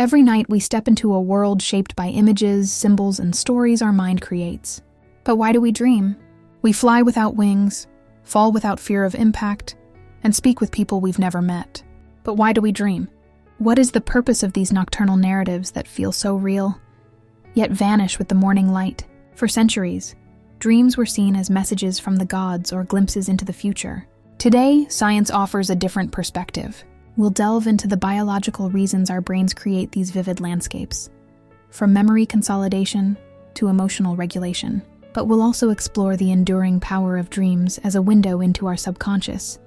Every night we step into a world shaped by images, symbols, and stories our mind creates. But why do we dream? We fly without wings, fall without fear of impact, and speak with people we've never met. But why do we dream? What is the purpose of these nocturnal narratives that feel so real, yet vanish with the morning light? For centuries, dreams were seen as messages from the gods or glimpses into the future. Today, science offers a different perspective. We'll delve into the biological reasons our brains create these vivid landscapes, from memory consolidation to emotional regulation. But we'll also explore the enduring power of dreams as a window into our subconscious,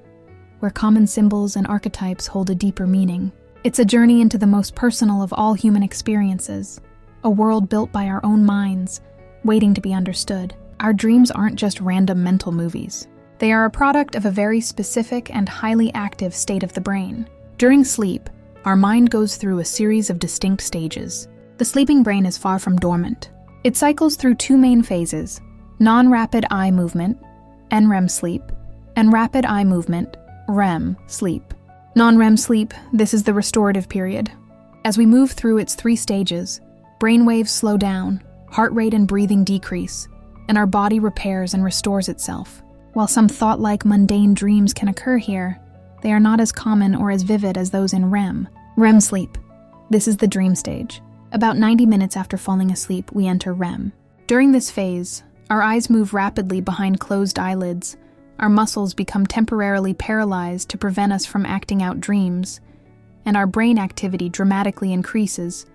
where common symbols and archetypes hold a deeper meaning. It's a journey into the most personal of all human experiences, a world built by our own minds, waiting to be understood. Our dreams aren't just random mental movies. They are a product of a very specific and highly active state of the brain. During sleep, our mind goes through a series of distinct stages. The sleeping brain is far from dormant. It cycles through two main phases: non-rapid eye movement, NREM sleep, and rapid eye movement, REM sleep. Non-REM sleep, this is the restorative period. As we move through its three stages, brainwaves slow down, heart rate and breathing decrease, and our body repairs and restores itself. While some thought-like mundane dreams can occur here, they are not as common or as vivid as those in REM. REM sleep. This is the dream stage. About 90 minutes after falling asleep, we enter REM. During this phase, our eyes move rapidly behind closed eyelids. Our muscles become temporarily paralyzed to prevent us from acting out dreams, and our brain activity dramatically increases,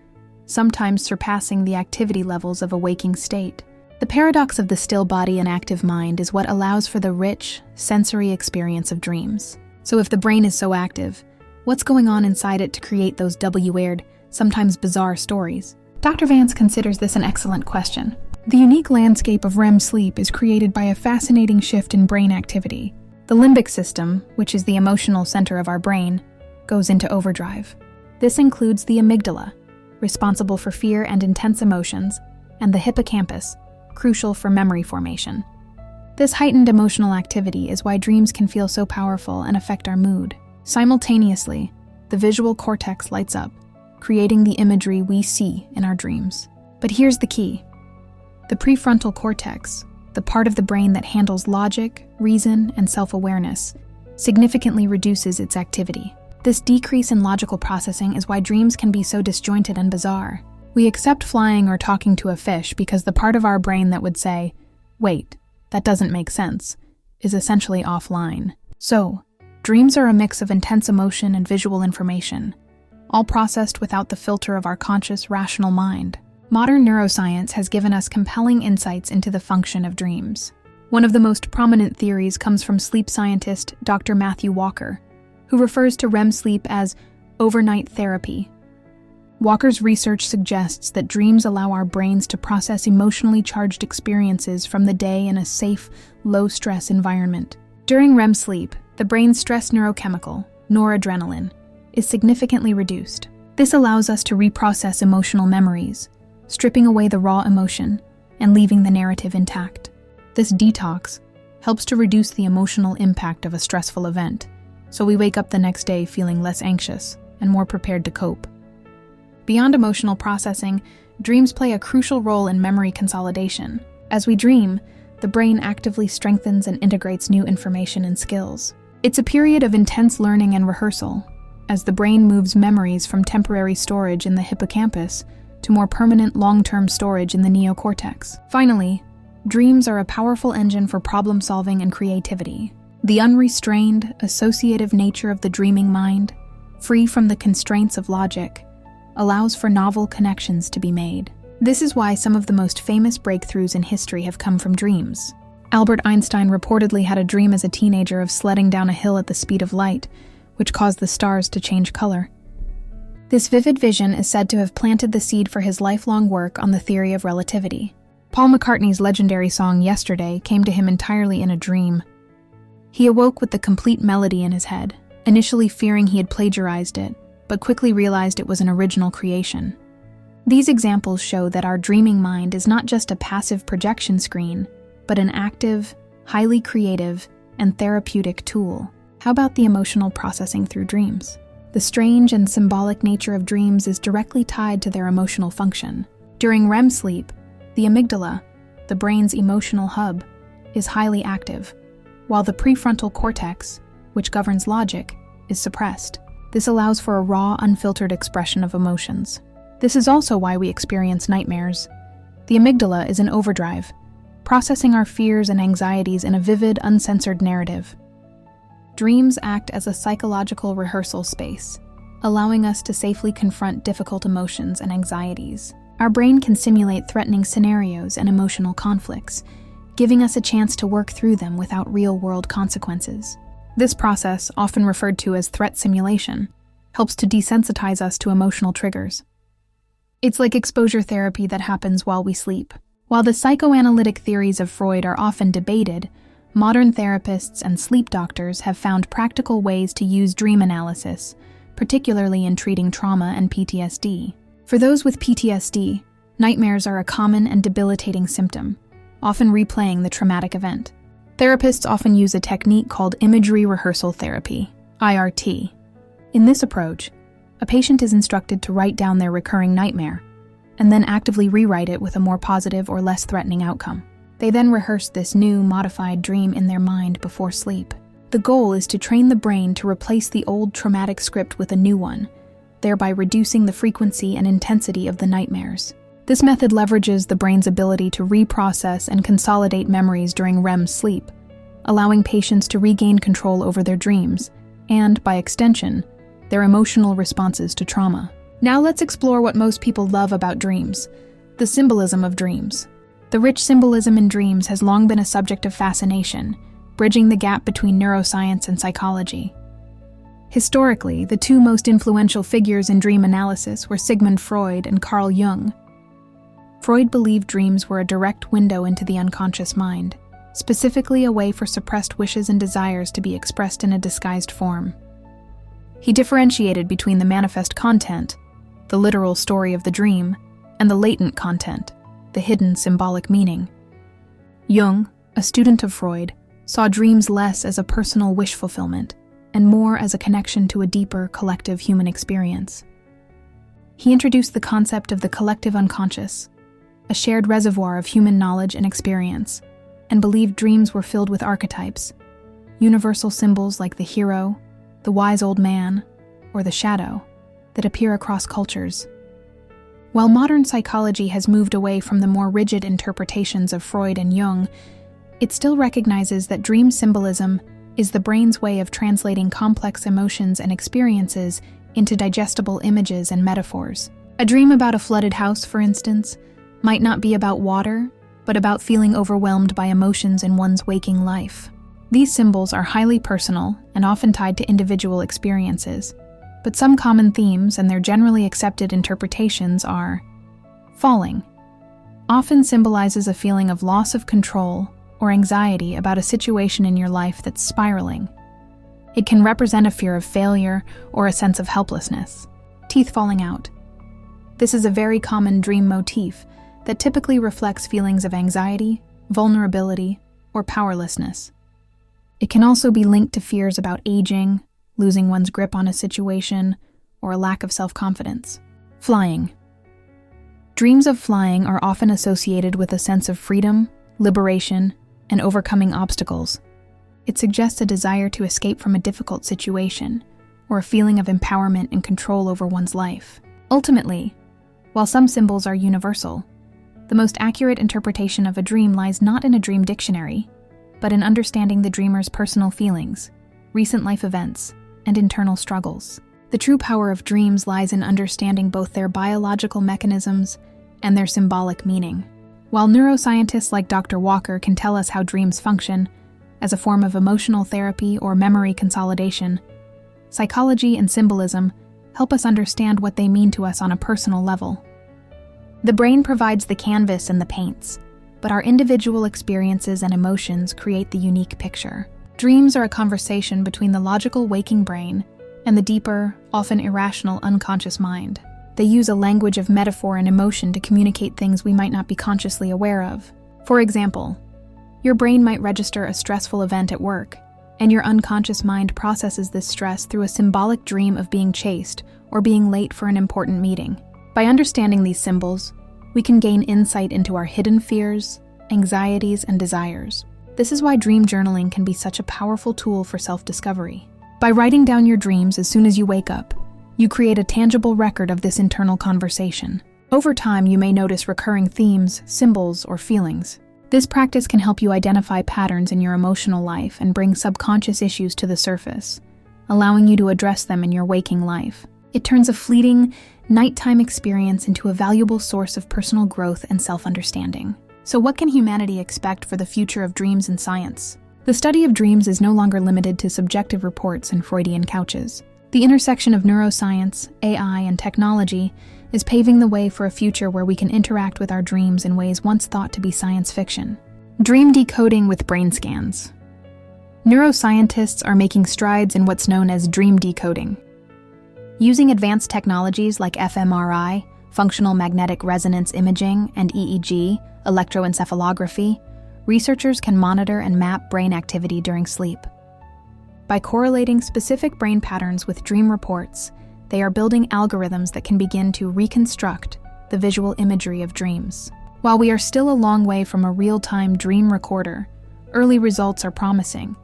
sometimes surpassing the activity levels of a waking state. The paradox of the still body and active mind is what allows for the rich, sensory experience of dreams. So if the brain is so active, what's going on inside it to create those double-layered, sometimes bizarre stories? Dr. Vance considers this an excellent question. The unique landscape of REM sleep is created by a fascinating shift in brain activity. The limbic system, which is the emotional center of our brain, goes into overdrive. This includes the amygdala, responsible for fear and intense emotions, and the hippocampus, crucial for memory formation. This heightened emotional activity is why dreams can feel so powerful and affect our mood. Simultaneously, the visual cortex lights up, creating the imagery we see in our dreams. But here's the key. The prefrontal cortex, the part of the brain that handles logic, reason, and self-awareness, significantly reduces its activity. This decrease in logical processing is why dreams can be so disjointed and bizarre. We accept flying or talking to a fish because the part of our brain that would say, "Wait, that doesn't make sense," is essentially offline. So, dreams are a mix of intense emotion and visual information, all processed without the filter of our conscious, rational mind. Modern neuroscience has given us compelling insights into the function of dreams. One of the most prominent theories comes from sleep scientist Dr. Matthew Walker, who refers to REM sleep as overnight therapy. Walker's research suggests that dreams allow our brains to process emotionally charged experiences from the day in a safe, low-stress environment. During REM sleep, the brain's stress neurochemical, noradrenaline, is significantly reduced. This allows us to reprocess emotional memories, stripping away the raw emotion and leaving the narrative intact. This detox helps to reduce the emotional impact of a stressful event, so we wake up the next day feeling less anxious and more prepared to cope. Beyond emotional processing, dreams play a crucial role in memory consolidation. As we dream, the brain actively strengthens and integrates new information and skills. It's a period of intense learning and rehearsal, as the brain moves memories from temporary storage in the hippocampus to more permanent long-term storage in the neocortex. Finally, dreams are a powerful engine for problem-solving and creativity. The unrestrained, associative nature of the dreaming mind, free from the constraints of logic, allows for novel connections to be made. This is why some of the most famous breakthroughs in history have come from dreams. Albert Einstein reportedly had a dream as a teenager of sledding down a hill at the speed of light, which caused the stars to change color. This vivid vision is said to have planted the seed for his lifelong work on the theory of relativity. Paul McCartney's legendary song "Yesterday" came to him entirely in a dream. He awoke with the complete melody in his head, initially fearing he had plagiarized it, but quickly realized it was an original creation. These examples show that our dreaming mind is not just a passive projection screen, but an active, highly creative, and therapeutic tool. How about the emotional processing through dreams? The strange and symbolic nature of dreams is directly tied to their emotional function. During REM sleep, the amygdala, the brain's emotional hub, is highly active, while the prefrontal cortex, which governs logic, is suppressed. This allows for a raw, unfiltered expression of emotions. This is also why we experience nightmares. The amygdala is in overdrive, processing our fears and anxieties in a vivid, uncensored narrative. Dreams act as a psychological rehearsal space, allowing us to safely confront difficult emotions and anxieties. Our brain can simulate threatening scenarios and emotional conflicts, giving us a chance to work through them without real-world consequences. This process, often referred to as threat simulation, helps to desensitize us to emotional triggers. It's like exposure therapy that happens while we sleep. While the psychoanalytic theories of Freud are often debated, modern therapists and sleep doctors have found practical ways to use dream analysis, particularly in treating trauma and PTSD. For those with PTSD, nightmares are a common and debilitating symptom, often replaying the traumatic event. Therapists often use a technique called imagery rehearsal therapy, IRT. In this approach, a patient is instructed to write down their recurring nightmare, and then actively rewrite it with a more positive or less threatening outcome. They then rehearse this new, modified dream in their mind before sleep. The goal is to train the brain to replace the old traumatic script with a new one, thereby reducing the frequency and intensity of the nightmares. This method leverages the brain's ability to reprocess and consolidate memories during REM sleep, allowing patients to regain control over their dreams and, by extension, their emotional responses to trauma. Now let's explore what most people love about dreams: the symbolism of dreams. The rich symbolism in dreams has long been a subject of fascination, bridging the gap between neuroscience and psychology. Historically, the two most influential figures in dream analysis were Sigmund Freud and Carl Jung. Freud believed dreams were a direct window into the unconscious mind, specifically a way for suppressed wishes and desires to be expressed in a disguised form. He differentiated between the manifest content, the literal story of the dream, and the latent content, the hidden symbolic meaning. Jung, a student of Freud, saw dreams less as a personal wish fulfillment and more as a connection to a deeper, collective human experience. He introduced the concept of the collective unconscious, a shared reservoir of human knowledge and experience, and believed dreams were filled with archetypes, universal symbols like the hero, the wise old man, or the shadow, that appear across cultures. While modern psychology has moved away from the more rigid interpretations of Freud and Jung, it still recognizes that dream symbolism is the brain's way of translating complex emotions and experiences into digestible images and metaphors. A dream about a flooded house, for instance, might not be about water, but about feeling overwhelmed by emotions in one's waking life. These symbols are highly personal and often tied to individual experiences, but some common themes and their generally accepted interpretations are: falling often symbolizes a feeling of loss of control or anxiety about a situation in your life that's spiraling. It can represent a fear of failure or a sense of helplessness. Teeth falling out. This is a very common dream motif that typically reflects feelings of anxiety, vulnerability, or powerlessness. It can also be linked to fears about aging, losing one's grip on a situation, or a lack of self-confidence. Flying. Dreams of flying are often associated with a sense of freedom, liberation, and overcoming obstacles. It suggests a desire to escape from a difficult situation, or a feeling of empowerment and control over one's life. Ultimately, while some symbols are universal, the most accurate interpretation of a dream lies not in a dream dictionary, but in understanding the dreamer's personal feelings, recent life events, and internal struggles. The true power of dreams lies in understanding both their biological mechanisms and their symbolic meaning. While neuroscientists like Dr. Walker can tell us how dreams function as a form of emotional therapy or memory consolidation, psychology and symbolism help us understand what they mean to us on a personal level. The brain provides the canvas and the paints, but our individual experiences and emotions create the unique picture. Dreams are a conversation between the logical waking brain and the deeper, often irrational unconscious mind. They use a language of metaphor and emotion to communicate things we might not be consciously aware of. For example, your brain might register a stressful event at work, and your unconscious mind processes this stress through a symbolic dream of being chased or being late for an important meeting. By understanding these symbols, we can gain insight into our hidden fears, anxieties, and desires. This is why dream journaling can be such a powerful tool for self-discovery. By writing down your dreams as soon as you wake up, you create a tangible record of this internal conversation. Over time, you may notice recurring themes, symbols, or feelings. This practice can help you identify patterns in your emotional life and bring subconscious issues to the surface, allowing you to address them in your waking life. It turns a fleeting, nighttime experience into a valuable source of personal growth and self-understanding. So what can humanity expect for the future of dreams in science? The study of dreams is no longer limited to subjective reports and Freudian couches. The intersection of neuroscience, AI, and technology is paving the way for a future where we can interact with our dreams in ways once thought to be science fiction. Dream decoding with brain scans. Neuroscientists are making strides in what's known as dream decoding. Using advanced technologies like fMRI, functional magnetic resonance imaging, and EEG, electroencephalography, researchers can monitor and map brain activity during sleep. By correlating specific brain patterns with dream reports, they are building algorithms that can begin to reconstruct the visual imagery of dreams. While we are still a long way from a real-time dream recorder, early results are promising,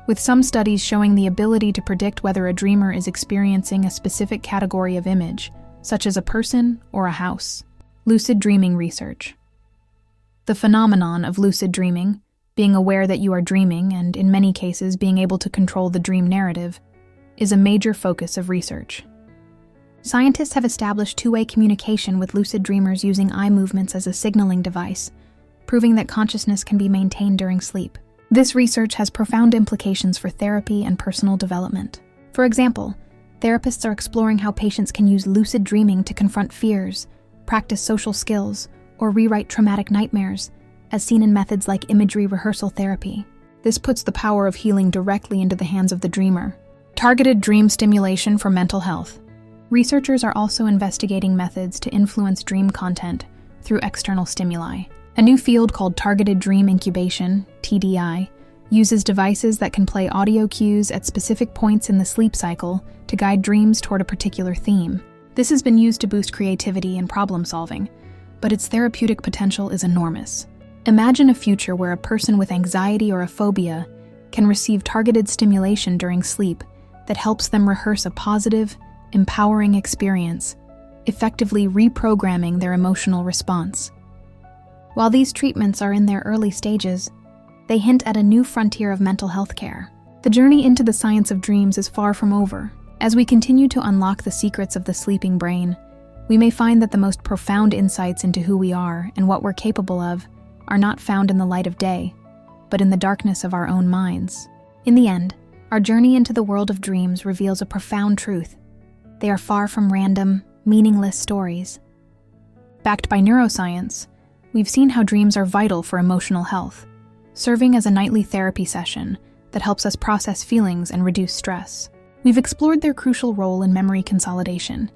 with some studies showing the ability to predict whether a dreamer is experiencing a specific category of image, such as a person or a house. Lucid dreaming research. The phenomenon of lucid dreaming, being aware that you are dreaming and, in many cases, being able to control the dream narrative, is a major focus of research. Scientists have established two-way communication with lucid dreamers using eye movements as a signaling device, proving that consciousness can be maintained during sleep. This research has profound implications for therapy and personal development. For example, therapists are exploring how patients can use lucid dreaming to confront fears, practice social skills, or rewrite traumatic nightmares, as seen in methods like imagery rehearsal therapy. This puts the power of healing directly into the hands of the dreamer. Targeted dream stimulation for mental health. Researchers are also investigating methods to influence dream content through external stimuli. A new field called targeted dream incubation, TDI, uses devices that can play audio cues at specific points in the sleep cycle to guide dreams toward a particular theme. This has been used to boost creativity and problem solving, but its therapeutic potential is enormous. Imagine a future where a person with anxiety or a phobia can receive targeted stimulation during sleep that helps them rehearse a positive, empowering experience, effectively reprogramming their emotional response. While these treatments are in their early stages, they hint at a new frontier of mental health care. The journey into the science of dreams is far from over. As we continue to unlock the secrets of the sleeping brain, we may find that the most profound insights into who we are and what we're capable of are not found in the light of day, but in the darkness of our own minds. In the end, our journey into the world of dreams reveals a profound truth. They are far from random, meaningless stories. Backed by neuroscience, we've seen how dreams are vital for emotional health, serving as a nightly therapy session that helps us process feelings and reduce stress. We've explored their crucial role in memory consolidation,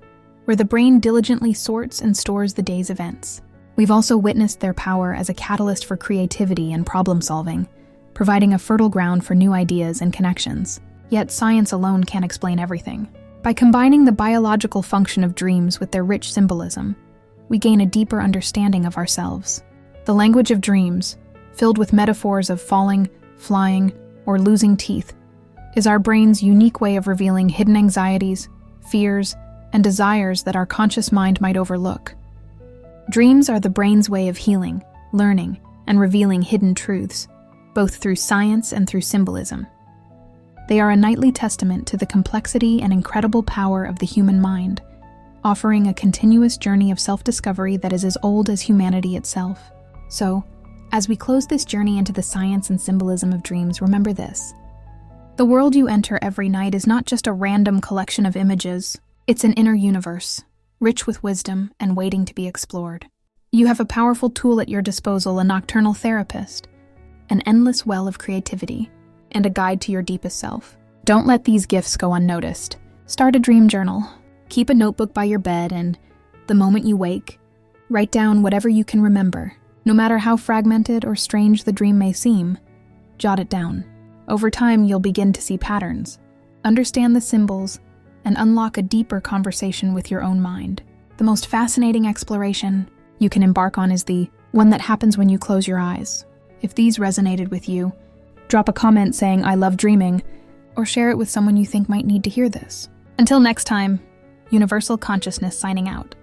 where the brain diligently sorts and stores the day's events. We've also witnessed their power as a catalyst for creativity and problem-solving, providing a fertile ground for new ideas and connections. Yet science alone can't explain everything. By combining the biological function of dreams with their rich symbolism, we gain a deeper understanding of ourselves. The language of dreams, filled with metaphors of falling, flying, or losing teeth, is our brain's unique way of revealing hidden anxieties, fears, and desires that our conscious mind might overlook. Dreams are the brain's way of healing, learning, and revealing hidden truths, both through science and through symbolism. They are a nightly testament to the complexity and incredible power of the human mind, offering a continuous journey of self-discovery that is as old as humanity itself. So, as we close this journey into the science and symbolism of dreams, remember this. The world you enter every night is not just a random collection of images. It's an inner universe, rich with wisdom and waiting to be explored. You have a powerful tool at your disposal, a nocturnal therapist, an endless well of creativity, and a guide to your deepest self. Don't let these gifts go unnoticed. Start a dream journal. Keep a notebook by your bed, and the moment you wake, write down whatever you can remember. No matter how fragmented or strange the dream may seem, jot it down. Over time, you'll begin to see patterns, understand the symbols, and unlock a deeper conversation with your own mind. The most fascinating exploration you can embark on is the one that happens when you close your eyes. If these resonated with you, drop a comment saying, "I love dreaming," or share it with someone you think might need to hear this. Until next time, Universal Consciousness signing out.